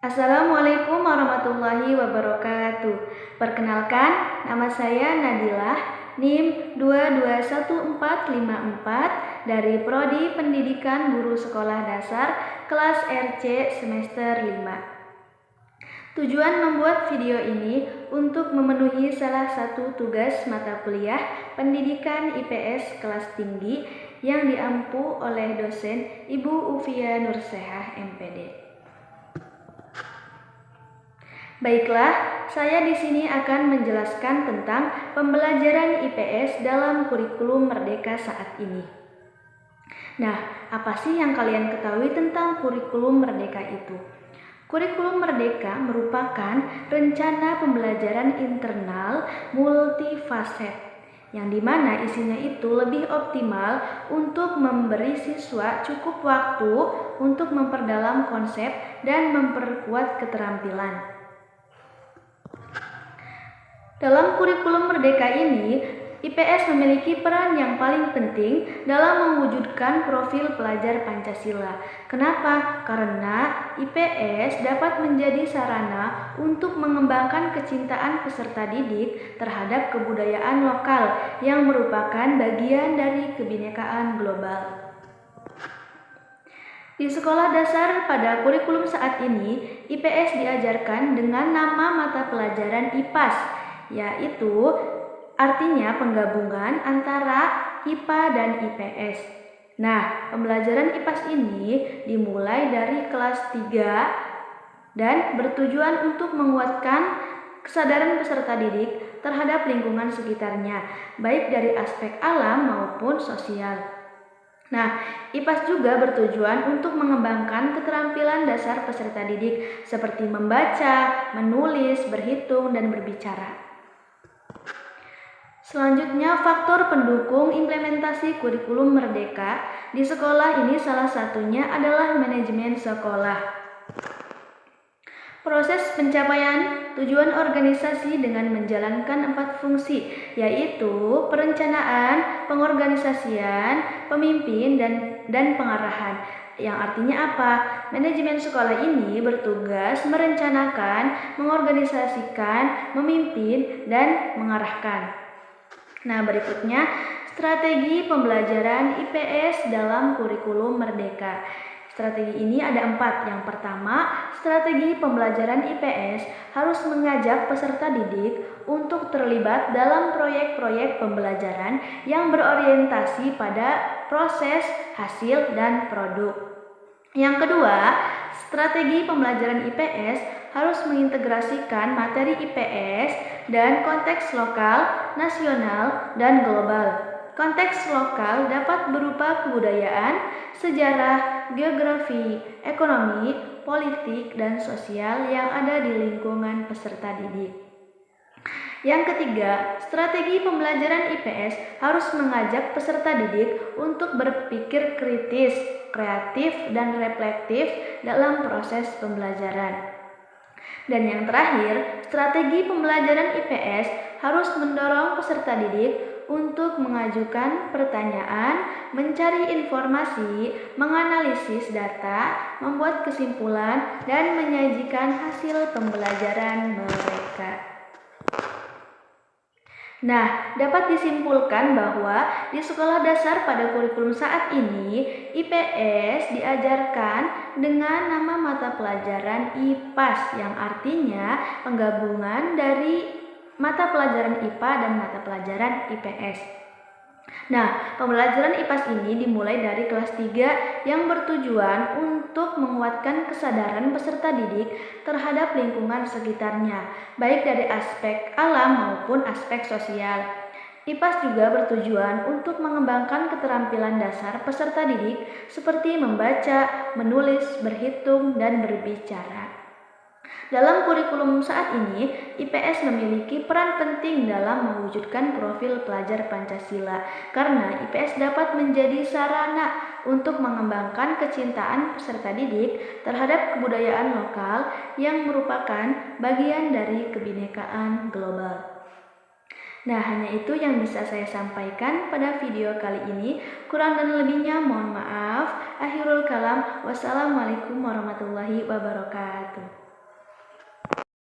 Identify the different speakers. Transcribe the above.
Speaker 1: Assalamualaikum warahmatullahi wabarakatuh. Perkenalkan, nama saya Nadilah, NIM 221454 dari Prodi Pendidikan Guru Sekolah Dasar kelas RC semester 5. Tujuan membuat video ini untuk memenuhi salah satu tugas mata kuliah Pendidikan IPS kelas tinggi yang diampu oleh dosen Ibu Ufia Nursehah MPD. Baiklah, saya di sini akan menjelaskan tentang pembelajaran IPS dalam kurikulum Merdeka saat ini. Nah, apa sih yang kalian ketahui tentang kurikulum Merdeka itu? Kurikulum Merdeka merupakan rencana pembelajaran internal multifaset, yang dimana isinya itu lebih optimal untuk memberi siswa cukup waktu untuk memperdalam konsep dan memperkuat keterampilan. Dalam kurikulum Merdeka ini, IPS memiliki peran yang paling penting dalam mewujudkan profil pelajar Pancasila. Kenapa? Karena IPS dapat menjadi sarana untuk mengembangkan kecintaan peserta didik terhadap kebudayaan lokal yang merupakan bagian dari kebinekaan global. Di sekolah dasar pada kurikulum saat ini, IPS diajarkan dengan nama mata pelajaran IPAS, yaitu artinya penggabungan antara IPA dan IPS. Nah, pembelajaran IPAS ini dimulai dari kelas 3 dan bertujuan untuk menguatkan kesadaran peserta didik terhadap lingkungan sekitarnya, baik dari aspek alam maupun sosial. Nah, IPAS juga bertujuan untuk mengembangkan keterampilan dasar peserta didik seperti membaca, menulis, berhitung, dan berbicara. Selanjutnya, faktor pendukung implementasi kurikulum Merdeka di sekolah ini salah satunya adalah manajemen sekolah. Proses pencapaian tujuan organisasi dengan menjalankan 4 fungsi, yaitu perencanaan, pengorganisasian, pemimpin, dan pengarahan. Yang artinya apa? Manajemen sekolah ini bertugas merencanakan, mengorganisasikan, memimpin, dan mengarahkan. Nah, berikutnya strategi pembelajaran IPS dalam kurikulum Merdeka. Strategi ini ada 4. Yang pertama, strategi pembelajaran IPS harus mengajak peserta didik untuk terlibat dalam proyek-proyek pembelajaran yang berorientasi pada proses, hasil, dan produk. Yang kedua, strategi pembelajaran IPS harus mengintegrasikan materi IPS dan konteks lokal, nasional, dan global. Konteks lokal dapat berupa kebudayaan, sejarah, geografi, ekonomi, politik, dan sosial yang ada di lingkungan peserta didik. Yang ketiga, strategi pembelajaran IPS harus mengajak peserta didik untuk berpikir kritis, kreatif, dan reflektif dalam proses pembelajaran. Dan yang terakhir, strategi pembelajaran IPS harus mendorong peserta didik untuk mengajukan pertanyaan, mencari informasi, menganalisis data, membuat kesimpulan, dan menyajikan hasil pembelajaran mereka. Nah, dapat disimpulkan bahwa di sekolah dasar pada kurikulum saat ini, IPS diajarkan dengan nama mata pelajaran IPAS, yang artinya penggabungan dari mata pelajaran IPA dan mata pelajaran IPS. Nah, pembelajaran IPAS ini dimulai dari kelas 3 yang bertujuan untuk menguatkan kesadaran peserta didik terhadap lingkungan sekitarnya, baik dari aspek alam maupun aspek sosial. IPAS juga bertujuan untuk mengembangkan keterampilan dasar peserta didik seperti membaca, menulis, berhitung, dan berbicara. Dalam kurikulum saat ini, IPS memiliki peran penting dalam mewujudkan profil pelajar Pancasila karena IPS dapat menjadi sarana untuk mengembangkan kecintaan peserta didik terhadap kebudayaan lokal yang merupakan bagian dari kebinekaan global. Nah, hanya itu yang bisa saya sampaikan pada video kali ini. Kurang dan lebihnya mohon maaf. Akhirul kalam. Wassalamualaikum warahmatullahi wabarakatuh.